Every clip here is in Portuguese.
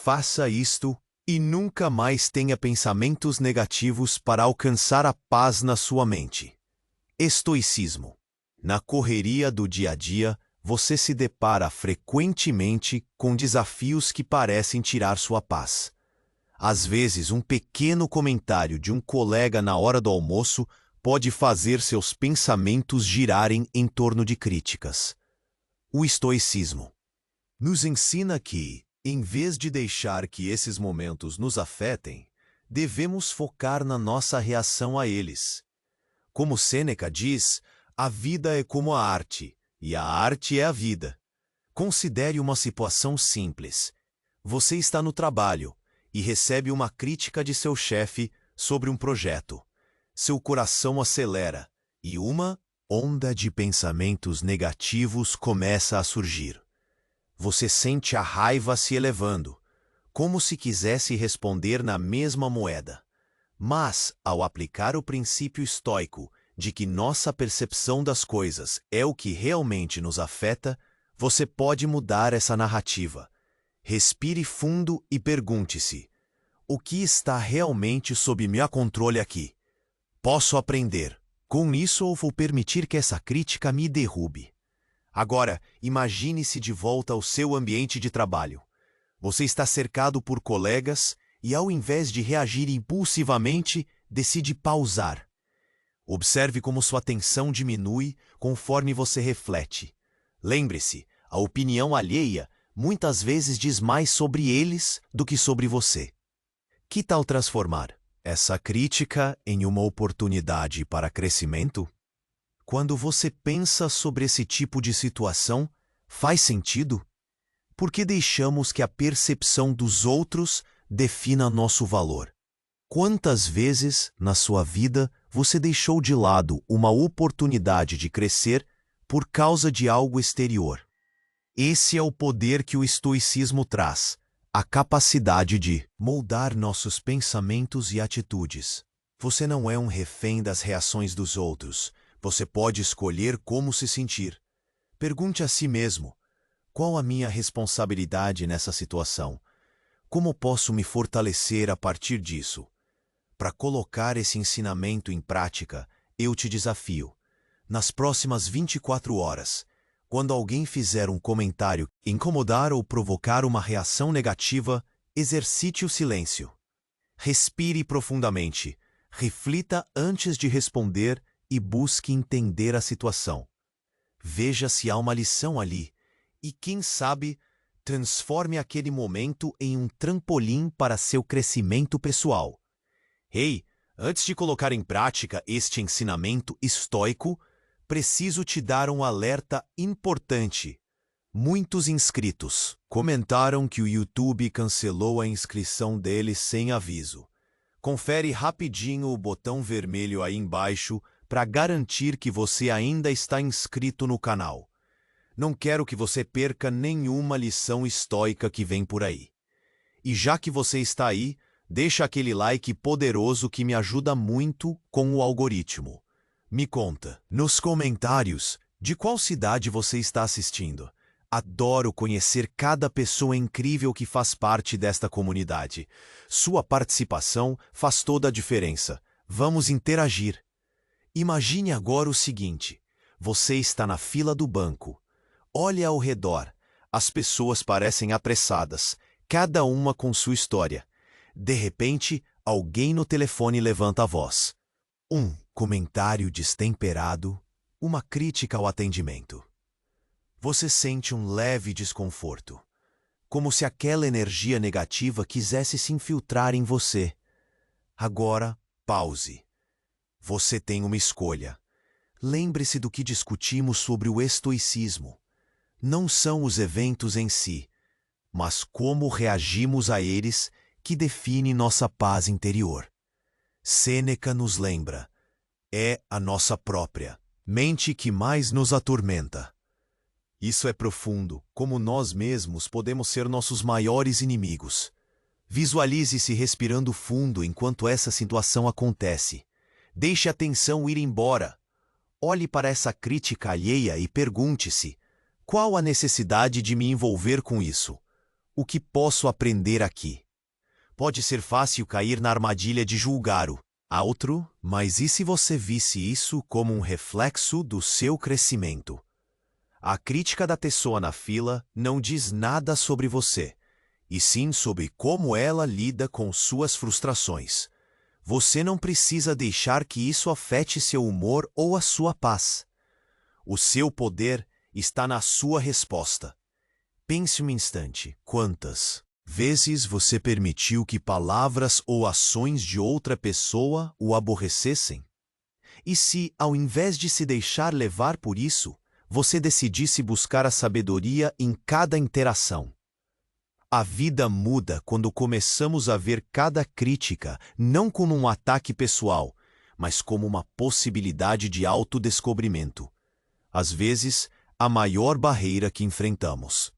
Faça isto e nunca mais tenha pensamentos negativos para alcançar a paz na sua mente. Estoicismo. Na correria do dia a dia, você se depara frequentemente com desafios que parecem tirar sua paz. Às vezes, um pequeno comentário de um colega na hora do almoço pode fazer seus pensamentos girarem em torno de críticas. O estoicismo nos ensina que, em vez de deixar que esses momentos nos afetem, devemos focar na nossa reação a eles. Como Sêneca diz, a vida é como a arte, e a arte é a vida. Considere uma situação simples. Você está no trabalho e recebe uma crítica de seu chefe sobre um projeto. Seu coração acelera e uma onda de pensamentos negativos começa a surgir. Você sente a raiva se elevando, como se quisesse responder na mesma moeda. Mas, ao aplicar o princípio estoico de que nossa percepção das coisas é o que realmente nos afeta, você pode mudar essa narrativa. Respire fundo e pergunte-se: o que está realmente sob meu controle aqui? Posso aprender com isso ou vou permitir que essa crítica me derrube? Agora, imagine-se de volta ao seu ambiente de trabalho. Você está cercado por colegas e, ao invés de reagir impulsivamente, decide pausar. Observe como sua atenção diminui conforme você reflete. Lembre-se, a opinião alheia muitas vezes diz mais sobre eles do que sobre você. Que tal transformar essa crítica em uma oportunidade para crescimento? Quando você pensa sobre esse tipo de situação, faz sentido? Por que deixamos que a percepção dos outros defina nosso valor? Quantas vezes, na sua vida, você deixou de lado uma oportunidade de crescer por causa de algo exterior? Esse é o poder que o estoicismo traz, a capacidade de moldar nossos pensamentos e atitudes. Você não é um refém das reações dos outros. Você pode escolher como se sentir. Pergunte a si mesmo: qual a minha responsabilidade nessa situação? Como posso me fortalecer a partir disso? Para colocar esse ensinamento em prática, eu te desafio. Nas próximas 24 horas, quando alguém fizer um comentário, incomodar ou provocar uma reação negativa, exercite o silêncio. Respire profundamente, reflita antes de responder e busque entender a situação. Veja se há uma lição ali e, quem sabe, transforme aquele momento em um trampolim para seu crescimento pessoal. Ei, antes de colocar em prática este ensinamento estoico, preciso te dar um alerta importante. Muitos inscritos comentaram que o YouTube cancelou a inscrição deles sem aviso. Confere rapidinho o botão vermelho aí embaixo para garantir que você ainda está inscrito no canal. Não quero que você perca nenhuma lição estoica que vem por aí. E já que você está aí, deixa aquele like poderoso que me ajuda muito com o algoritmo. Me conta nos comentários de qual cidade você está assistindo. Adoro conhecer cada pessoa incrível que faz parte desta comunidade. Sua participação faz toda a diferença. Vamos interagir. Imagine agora o seguinte: você está na fila do banco. Olhe ao redor. As pessoas parecem apressadas, cada uma com sua história. De repente, alguém no telefone levanta a voz. Um comentário destemperado, uma crítica ao atendimento. Você sente um leve desconforto, como se aquela energia negativa quisesse se infiltrar em você. Agora, pause. Você tem uma escolha. Lembre-se do que discutimos sobre o estoicismo. Não são os eventos em si, mas como reagimos a eles que define nossa paz interior. Sêneca nos lembra: é a nossa própria mente que mais nos atormenta. Isso é profundo, como nós mesmos podemos ser nossos maiores inimigos. Visualize-se respirando fundo enquanto essa situação acontece. Deixe a tensão ir embora. Olhe para essa crítica alheia e pergunte-se: qual a necessidade de me envolver com isso? O que posso aprender aqui? Pode ser fácil cair na armadilha de julgar o outro, mas e se você visse isso como um reflexo do seu crescimento? A crítica da pessoa na fila não diz nada sobre você, e sim sobre como ela lida com suas frustrações. Você não precisa deixar que isso afete seu humor ou a sua paz. O seu poder está na sua resposta. Pense um instante, quantas vezes você permitiu que palavras ou ações de outra pessoa o aborrecessem? E se, ao invés de se deixar levar por isso, você decidisse buscar a sabedoria em cada interação? A vida muda quando começamos a ver cada crítica não como um ataque pessoal, mas como uma possibilidade de autodescobrimento. Às vezes, a maior barreira que enfrentamos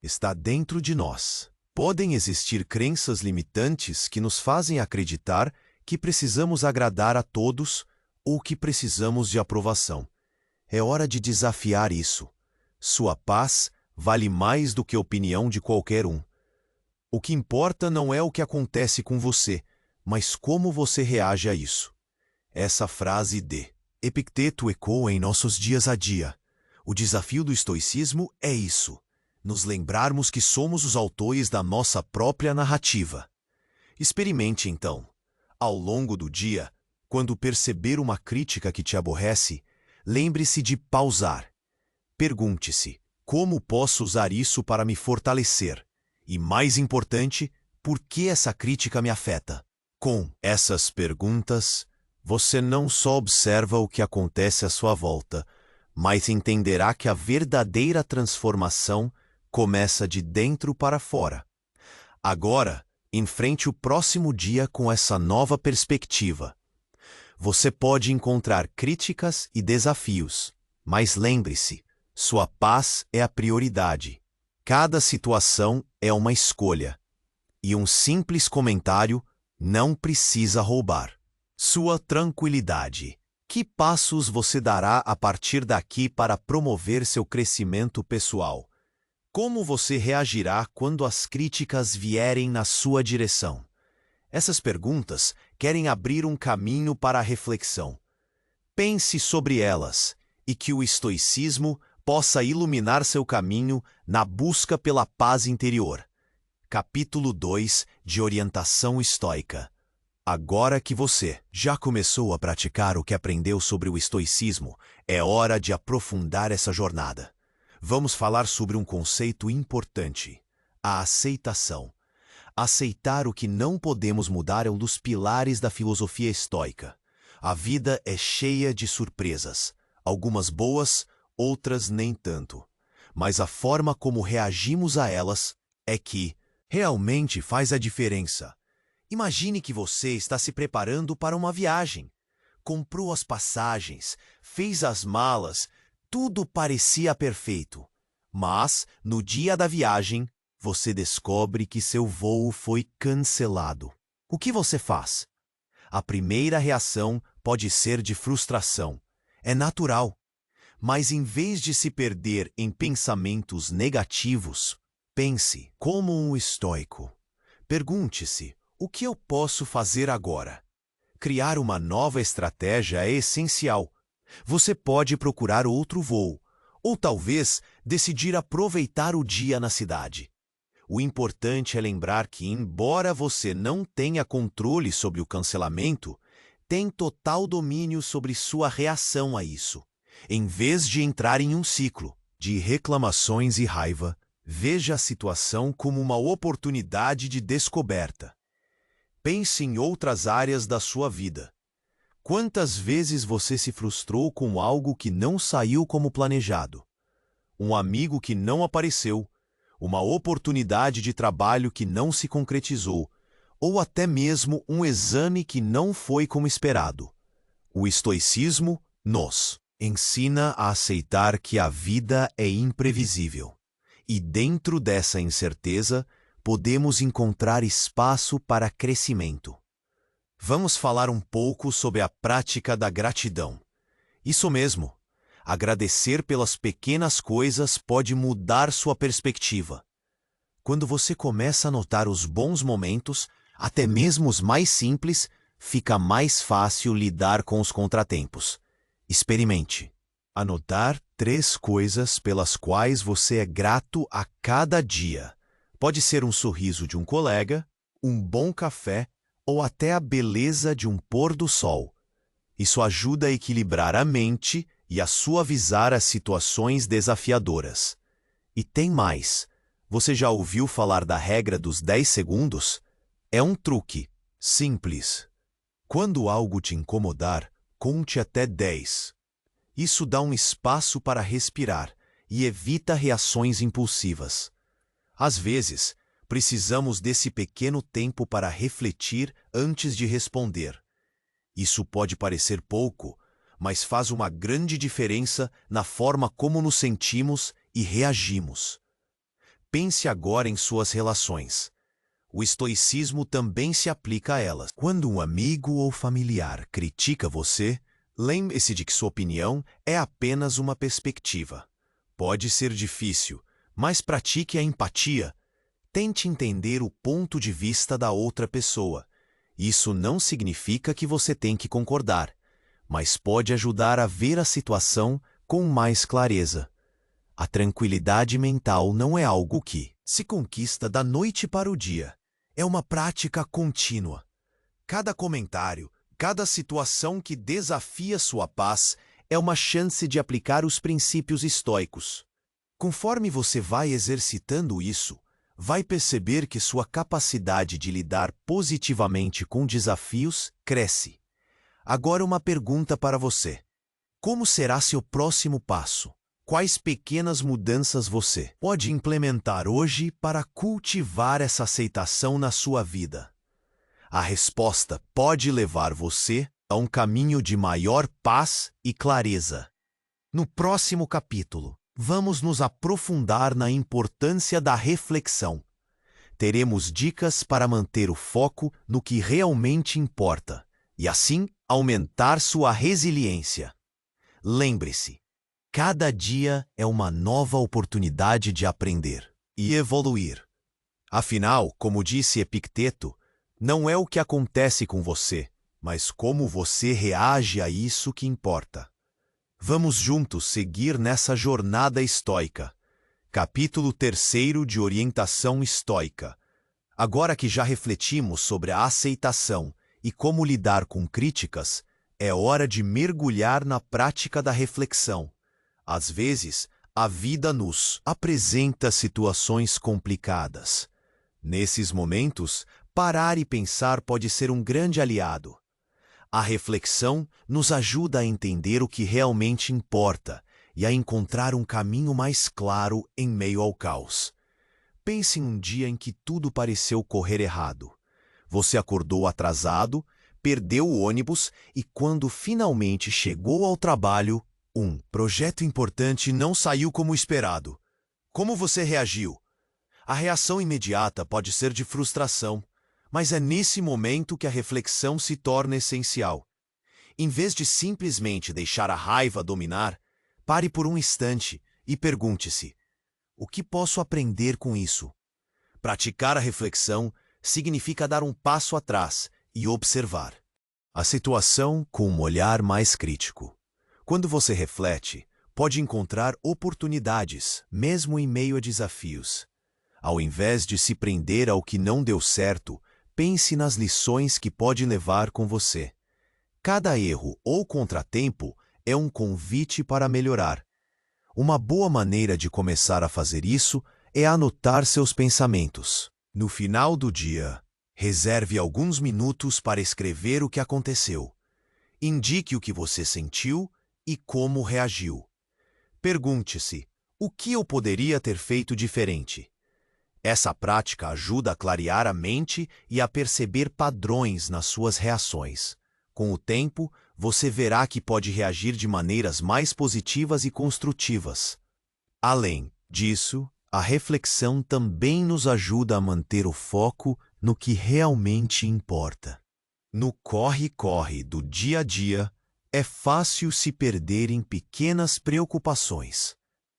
está dentro de nós. Podem existir crenças limitantes que nos fazem acreditar que precisamos agradar a todos ou que precisamos de aprovação. É hora de desafiar isso. Sua paz vale mais do que a opinião de qualquer um. O que importa não é o que acontece com você, mas como você reage a isso. Essa frase de Epicteto ecoa em nossos dias a dia. O desafio do estoicismo é isso: nos lembrarmos que somos os autores da nossa própria narrativa. Experimente, então, ao longo do dia, quando perceber uma crítica que te aborrece, lembre-se de pausar. Pergunte-se: como posso usar isso para me fortalecer? E, mais importante, por que essa crítica me afeta? Com essas perguntas, você não só observa o que acontece à sua volta, mas entenderá que a verdadeira transformação começa de dentro para fora. Agora, enfrente o próximo dia com essa nova perspectiva. Você pode encontrar críticas e desafios, mas lembre-se, sua paz é a prioridade. Cada situação é uma escolha, e um simples comentário não precisa roubar sua tranquilidade. Que passos você dará a partir daqui para promover seu crescimento pessoal? Como você reagirá quando as críticas vierem na sua direção? Essas perguntas querem abrir um caminho para a reflexão. Pense sobre elas e que o estoicismo possa iluminar seu caminho na busca pela paz interior. Capítulo 2 de Orientação Estoica. Agora que você já começou a praticar o que aprendeu sobre o estoicismo, é hora de aprofundar essa jornada. Vamos falar sobre um conceito importante: a aceitação. Aceitar o que não podemos mudar é um dos pilares da filosofia estoica. A vida é cheia de surpresas, algumas boas, outras nem tanto. Mas a forma como reagimos a elas é que realmente faz a diferença. Imagine que você está se preparando para uma viagem. Comprou as passagens, fez as malas, tudo parecia perfeito. Mas, no dia da viagem, você descobre que seu voo foi cancelado. O que você faz? A primeira reação pode ser de frustração. É natural. Mas em vez de se perder em pensamentos negativos, pense como um estoico. Pergunte-se: o que eu posso fazer agora? Criar uma nova estratégia é essencial. Você pode procurar outro voo, ou talvez decidir aproveitar o dia na cidade. O importante é lembrar que, embora você não tenha controle sobre o cancelamento, tem total domínio sobre sua reação a isso. Em vez de entrar em um ciclo de reclamações e raiva, veja a situação como uma oportunidade de descoberta. Pense em outras áreas da sua vida. Quantas vezes você se frustrou com algo que não saiu como planejado? Um amigo que não apareceu, uma oportunidade de trabalho que não se concretizou, ou até mesmo um exame que não foi como esperado. O estoicismo nos ensina a aceitar que a vida é imprevisível. E dentro dessa incerteza, podemos encontrar espaço para crescimento. Vamos falar um pouco sobre a prática da gratidão. Isso mesmo, agradecer pelas pequenas coisas pode mudar sua perspectiva. Quando você começa a notar os bons momentos, até mesmo os mais simples, fica mais fácil lidar com os contratempos. Experimente. Anotar 3 coisas pelas quais você é grato a cada dia. Pode ser um sorriso de um colega, um bom café ou até a beleza de um pôr do sol. Isso ajuda a equilibrar a mente e a suavizar as situações desafiadoras. E tem mais. Você já ouviu falar da regra dos 10 segundos? É um truque simples. Quando algo te incomodar, conte até 10. Isso dá um espaço para respirar e evita reações impulsivas. Às vezes, precisamos desse pequeno tempo para refletir antes de responder. Isso pode parecer pouco, mas faz uma grande diferença na forma como nos sentimos e reagimos. Pense agora em suas relações. O estoicismo também se aplica a elas. Quando um amigo ou familiar critica você, lembre-se de que sua opinião é apenas uma perspectiva. Pode ser difícil, mas pratique a empatia. Tente entender o ponto de vista da outra pessoa. Isso não significa que você tem que concordar, mas pode ajudar a ver a situação com mais clareza. A tranquilidade mental não é algo que se conquista da noite para o dia. É uma prática contínua. Cada comentário, cada situação que desafia sua paz é uma chance de aplicar os princípios estoicos. Conforme você vai exercitando isso, vai perceber que sua capacidade de lidar positivamente com desafios cresce. Agora uma pergunta para você. Como será seu próximo passo? Quais pequenas mudanças você pode implementar hoje para cultivar essa aceitação na sua vida? A resposta pode levar você a um caminho de maior paz e clareza. No próximo capítulo, vamos nos aprofundar na importância da reflexão. Teremos dicas para manter o foco no que realmente importa e, assim, aumentar sua resiliência. Lembre-se, cada dia é uma nova oportunidade de aprender e evoluir. Afinal, como disse Epicteto, não é o que acontece com você, mas como você reage a isso que importa. Vamos juntos seguir nessa jornada estoica. Capítulo 3 de Orientação Estoica. Agora que já refletimos sobre a aceitação e como lidar com críticas, é hora de mergulhar na prática da reflexão. Às vezes, a vida nos apresenta situações complicadas. Nesses momentos, parar e pensar pode ser um grande aliado. A reflexão nos ajuda a entender o que realmente importa e a encontrar um caminho mais claro em meio ao caos. Pense em um dia em que tudo pareceu correr errado. Você acordou atrasado, perdeu o ônibus e, quando finalmente chegou ao trabalho, um projeto importante não saiu como esperado. Como você reagiu? A reação imediata pode ser de frustração, mas é nesse momento que a reflexão se torna essencial. Em vez de simplesmente deixar a raiva dominar, pare por um instante e pergunte-se: o que posso aprender com isso? Praticar a reflexão significa dar um passo atrás e observar a situação com um olhar mais crítico. Quando você reflete, pode encontrar oportunidades, mesmo em meio a desafios. Ao invés de se prender ao que não deu certo, pense nas lições que pode levar com você. Cada erro ou contratempo é um convite para melhorar. Uma boa maneira de começar a fazer isso é anotar seus pensamentos. No final do dia, reserve alguns minutos para escrever o que aconteceu. Indique o que você sentiu e como reagiu. Pergunte-se: o que eu poderia ter feito diferente? Essa prática ajuda a clarear a mente e a perceber padrões nas suas reações. Com o tempo, você verá que pode reagir de maneiras mais positivas e construtivas. Além disso, a reflexão também nos ajuda a manter o foco no que realmente importa. No corre-corre do dia a dia, é fácil se perder em pequenas preocupações.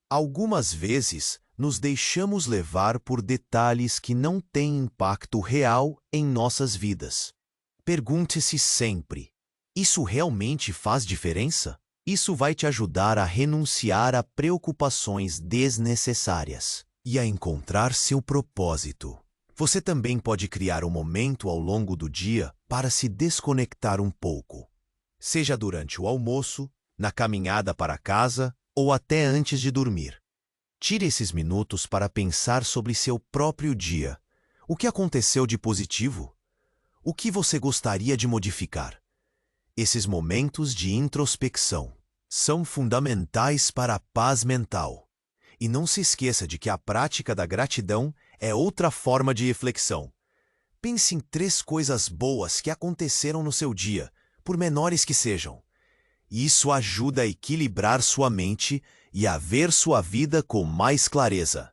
Algumas vezes, nos deixamos levar por detalhes que não têm impacto real em nossas vidas. Pergunte-se sempre: isso realmente faz diferença? Isso vai te ajudar a renunciar a preocupações desnecessárias e a encontrar seu propósito. Você também pode criar um momento ao longo do dia para se desconectar um pouco. Seja durante o almoço, na caminhada para casa ou até antes de dormir. Tire esses minutos para pensar sobre seu próprio dia. O que aconteceu de positivo? O que você gostaria de modificar? Esses momentos de introspecção são fundamentais para a paz mental. E não se esqueça de que a prática da gratidão é outra forma de reflexão. Pense em 3 coisas boas que aconteceram no seu dia, por menores que sejam. Isso ajuda a equilibrar sua mente e a ver sua vida com mais clareza.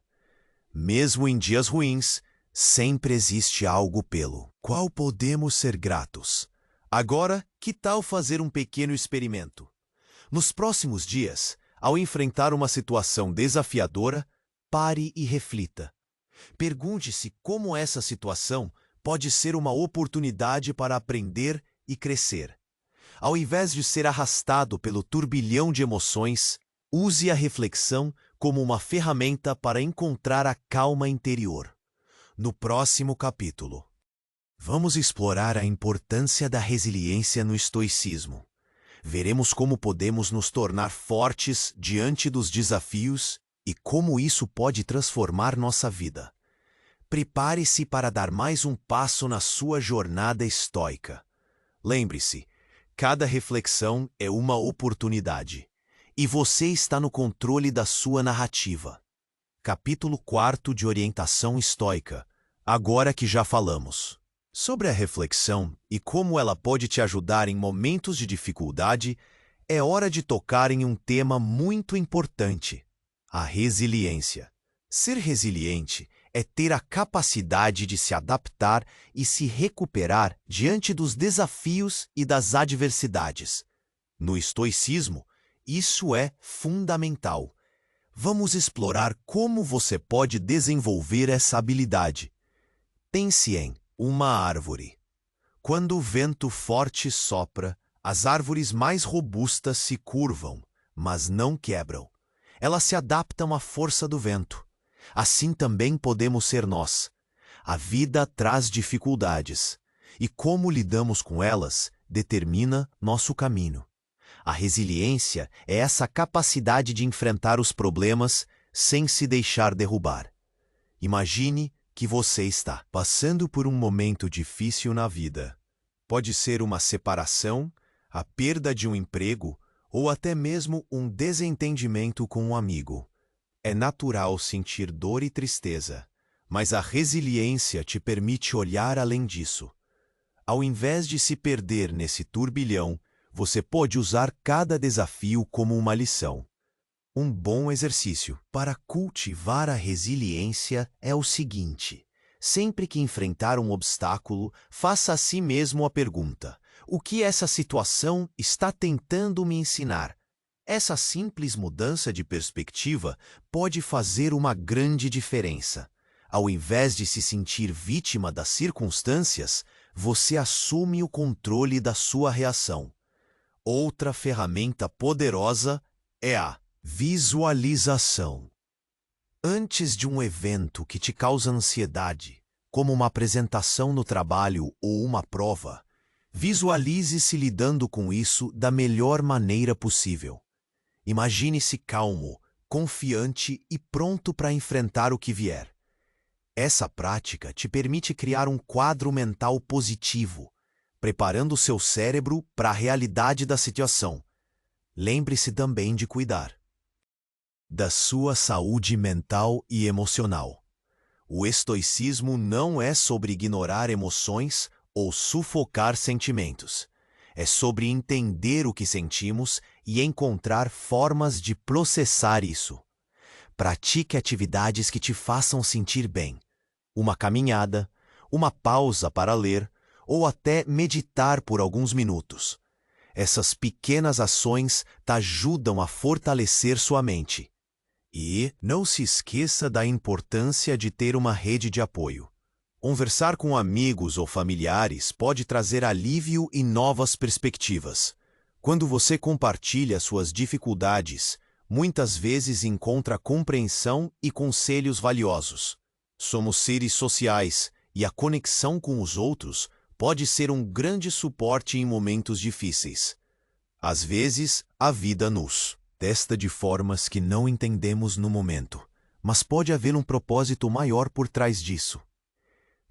Mesmo em dias ruins, sempre existe algo pelo qual podemos ser gratos. Agora, que tal fazer um pequeno experimento? Nos próximos dias, ao enfrentar uma situação desafiadora, pare e reflita. Pergunte-se como essa situação pode ser uma oportunidade para aprender e crescer. Ao invés de ser arrastado pelo turbilhão de emoções, use a reflexão como uma ferramenta para encontrar a calma interior. No próximo capítulo, vamos explorar a importância da resiliência no estoicismo. Veremos como podemos nos tornar fortes diante dos desafios e como isso pode transformar nossa vida. Prepare-se para dar mais um passo na sua jornada estoica. Lembre-se, cada reflexão é uma oportunidade, e você está no controle da sua narrativa. Capítulo 4 de Orientação Estoica. Agora que já falamos sobre a reflexão e como ela pode te ajudar em momentos de dificuldade, é hora de tocar em um tema muito importante: a resiliência. Ser resiliente é ter a capacidade de se adaptar e se recuperar diante dos desafios e das adversidades. No estoicismo, isso é fundamental. Vamos explorar como você pode desenvolver essa habilidade. Pense em uma árvore. Quando o vento forte sopra, as árvores mais robustas se curvam, mas não quebram. Elas se adaptam à força do vento. Assim também podemos ser nós. A vida traz dificuldades, e como lidamos com elas determina nosso caminho. A resiliência é essa capacidade de enfrentar os problemas sem se deixar derrubar. Imagine que você está passando por um momento difícil na vida. Pode ser uma separação, a perda de um emprego ou até mesmo um desentendimento com um amigo. É natural sentir dor e tristeza, mas a resiliência te permite olhar além disso. Ao invés de se perder nesse turbilhão, você pode usar cada desafio como uma lição. Um bom exercício para cultivar a resiliência é o seguinte: sempre que enfrentar um obstáculo, faça a si mesmo a pergunta: o que essa situação está tentando me ensinar? Essa simples mudança de perspectiva pode fazer uma grande diferença. Ao invés de se sentir vítima das circunstâncias, você assume o controle da sua reação. Outra ferramenta poderosa é a visualização. Antes de um evento que te causa ansiedade, como uma apresentação no trabalho ou uma prova, visualize-se lidando com isso da melhor maneira possível. Imagine-se calmo, confiante e pronto para enfrentar o que vier. Essa prática te permite criar um quadro mental positivo, preparando seu cérebro para a realidade da situação. Lembre-se também de cuidar da sua saúde mental e emocional. O estoicismo não é sobre ignorar emoções ou sufocar sentimentos. É sobre entender o que sentimos e encontrar formas de processar isso. Pratique atividades que te façam sentir bem. Uma caminhada, uma pausa para ler ou até meditar por alguns minutos. Essas pequenas ações te ajudam a fortalecer sua mente. E não se esqueça da importância de ter uma rede de apoio. Conversar com amigos ou familiares pode trazer alívio e novas perspectivas. Quando você compartilha suas dificuldades, muitas vezes encontra compreensão e conselhos valiosos. Somos seres sociais e a conexão com os outros pode ser um grande suporte em momentos difíceis. Às vezes, a vida nos testa de formas que não entendemos no momento, mas pode haver um propósito maior por trás disso.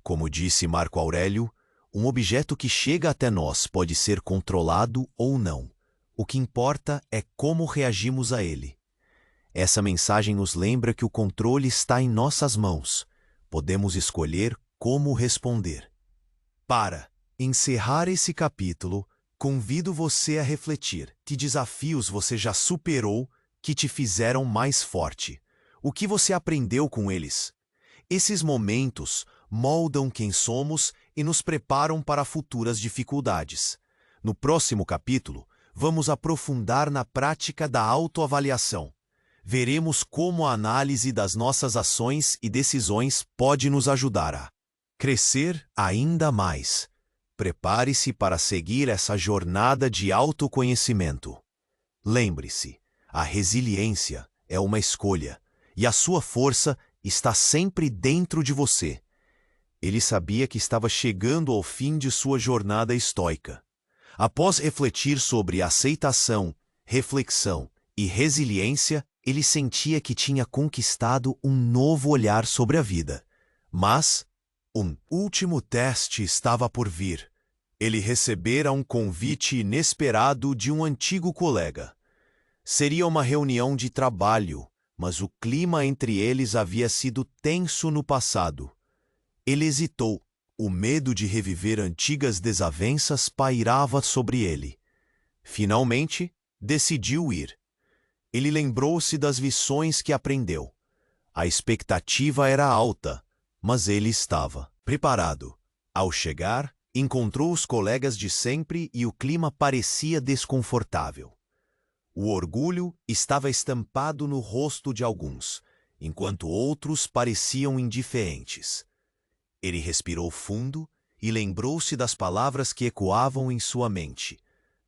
Como disse Marco Aurélio, um objeto que chega até nós pode ser controlado ou não. O que importa é como reagimos a ele. Essa mensagem nos lembra que o controle está em nossas mãos. Podemos escolher como responder. Para encerrar esse capítulo, convido você a refletir: que desafios você já superou que te fizeram mais forte? O que você aprendeu com eles? Esses momentos moldam quem somos e nos preparam para futuras dificuldades. No próximo capítulo, vamos aprofundar na prática da autoavaliação. Veremos como a análise das nossas ações e decisões pode nos ajudar a crescer ainda mais. Prepare-se para seguir essa jornada de autoconhecimento. Lembre-se, a resiliência é uma escolha e a sua força está sempre dentro de você. Ele sabia que estava chegando ao fim de sua jornada estoica. Após refletir sobre aceitação, reflexão e resiliência, ele sentia que tinha conquistado um novo olhar sobre a vida. Mas um último teste estava por vir. Ele recebera um convite inesperado de um antigo colega. Seria uma reunião de trabalho, mas o clima entre eles havia sido tenso no passado. Ele hesitou. O medo de reviver antigas desavenças pairava sobre ele. Finalmente, decidiu ir. Ele lembrou-se das lições que aprendeu. A expectativa era alta, mas ele estava preparado. Ao chegar, encontrou os colegas de sempre e o clima parecia desconfortável. O orgulho estava estampado no rosto de alguns, enquanto outros pareciam indiferentes. Ele respirou fundo e lembrou-se das palavras que ecoavam em sua mente.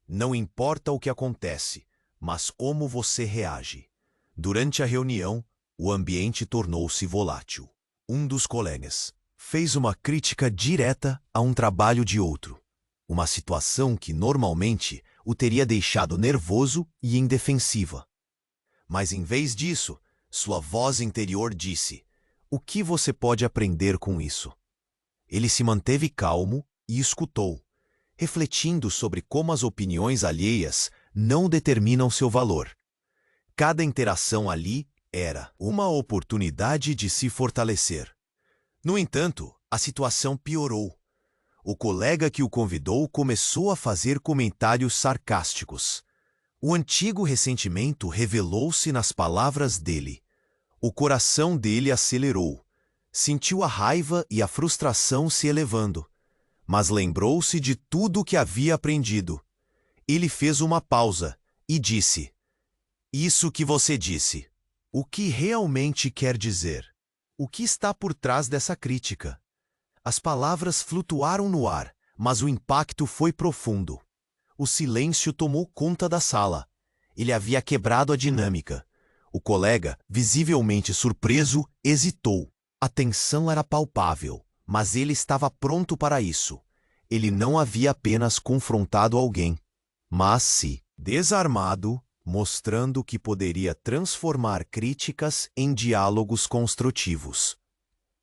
Não importa o que acontece, mas como você reage. Durante a reunião, o ambiente tornou-se volátil. Um dos colegas fez uma crítica direta a um trabalho de outro, uma situação que normalmente o teria deixado nervoso e indefensiva. Mas em vez disso, sua voz interior disse: "O que você pode aprender com isso?" Ele se manteve calmo e escutou, refletindo sobre como as opiniões alheias não determinam seu valor. Cada interação ali era uma oportunidade de se fortalecer. No entanto, a situação piorou. O colega que o convidou começou a fazer comentários sarcásticos. O antigo ressentimento revelou-se nas palavras dele. O coração dele acelerou. Sentiu a raiva e a frustração se elevando. Mas lembrou-se de tudo o que havia aprendido. Ele fez uma pausa e disse: "Isso que você disse, o que realmente quer dizer? O que está por trás dessa crítica?" As palavras flutuaram no ar, mas o impacto foi profundo. O silêncio tomou conta da sala. Ele havia quebrado a dinâmica. O colega, visivelmente surpreso, hesitou. A tensão era palpável, mas ele estava pronto para isso. Ele não havia apenas confrontado alguém, mas se desarmado, mostrando que poderia transformar críticas em diálogos construtivos.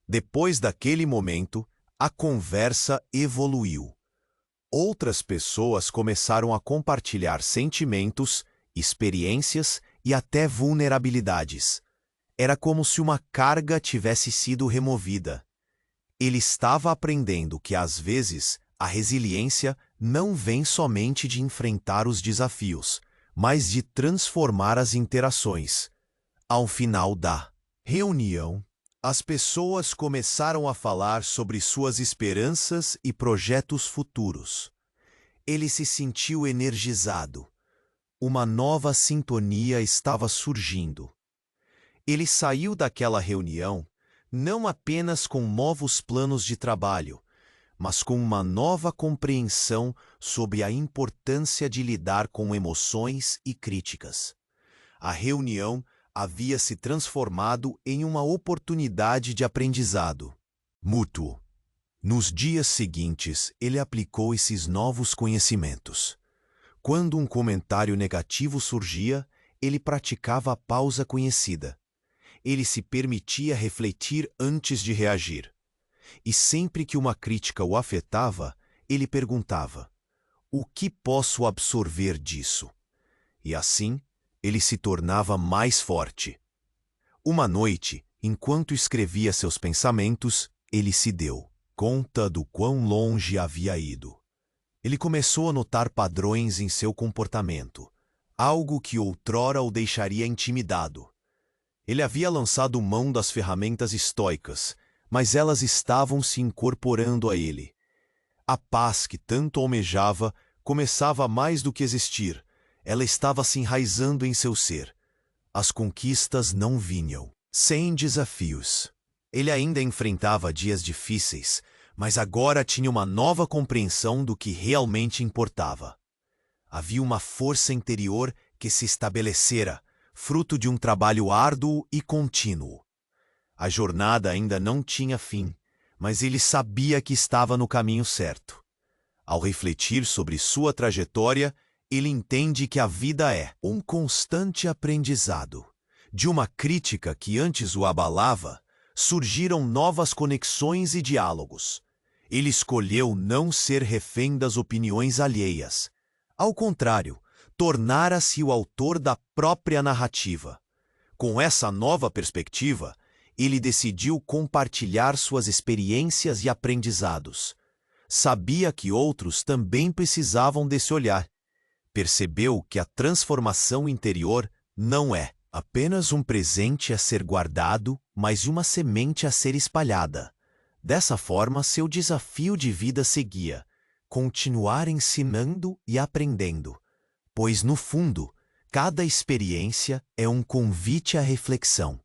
Depois daquele momento, a conversa evoluiu. Outras pessoas começaram a compartilhar sentimentos, experiências e até vulnerabilidades. Era como se uma carga tivesse sido removida. Ele estava aprendendo que, às vezes, a resiliência não vem somente de enfrentar os desafios, mas de transformar as interações. Ao final da reunião, as pessoas começaram a falar sobre suas esperanças e projetos futuros. Ele se sentiu energizado. Uma nova sintonia estava surgindo. Ele saiu daquela reunião não apenas com novos planos de trabalho, mas com uma nova compreensão sobre a importância de lidar com emoções e críticas. A reunião havia se transformado em uma oportunidade de aprendizado mútuo. Nos dias seguintes, ele aplicou esses novos conhecimentos. Quando um comentário negativo surgia, ele praticava a pausa conhecida. Ele se permitia refletir antes de reagir. E sempre que uma crítica o afetava, ele perguntava: o que posso absorver disso? E assim, ele se tornava mais forte. Uma noite, enquanto escrevia seus pensamentos, ele se deu conta do quão longe havia ido. Ele começou a notar padrões em seu comportamento, algo que outrora o deixaria intimidado. Ele havia lançado mão das ferramentas estoicas, mas elas estavam se incorporando a ele. A paz que tanto almejava começava mais do que existir. Ela estava se enraizando em seu ser. As conquistas não vinham sem desafios. Ele ainda enfrentava dias difíceis, mas agora tinha uma nova compreensão do que realmente importava. Havia uma força interior que se estabelecera, fruto de um trabalho árduo e contínuo. A jornada ainda não tinha fim, mas ele sabia que estava no caminho certo. Ao refletir sobre sua trajetória, ele entende que a vida é um constante aprendizado. De uma crítica que antes o abalava, surgiram novas conexões e diálogos. Ele escolheu não ser refém das opiniões alheias. Ao contrário, tornara-se o autor da própria narrativa. Com essa nova perspectiva, ele decidiu compartilhar suas experiências e aprendizados. Sabia que outros também precisavam desse olhar. Percebeu que a transformação interior não é apenas um presente a ser guardado, mas uma semente a ser espalhada. Dessa forma, seu desafio de vida seguia: continuar ensinando e aprendendo, pois, no fundo, cada experiência é um convite à reflexão,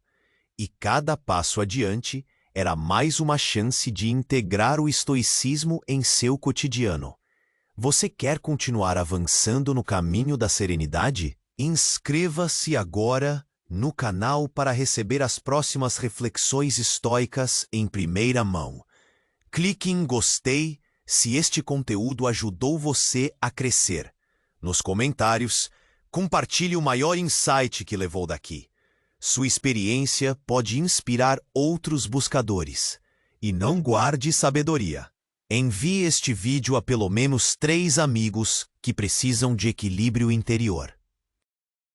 e cada passo adiante era mais uma chance de integrar o estoicismo em seu cotidiano. Você quer continuar avançando no caminho da serenidade? Inscreva-se agora no canal para receber as próximas reflexões estoicas em primeira mão. Clique em gostei se este conteúdo ajudou você a crescer. Nos comentários, compartilhe o maior insight que levou daqui. Sua experiência pode inspirar outros buscadores. E não guarde sabedoria. Envie este vídeo a pelo menos 3 amigos que precisam de equilíbrio interior.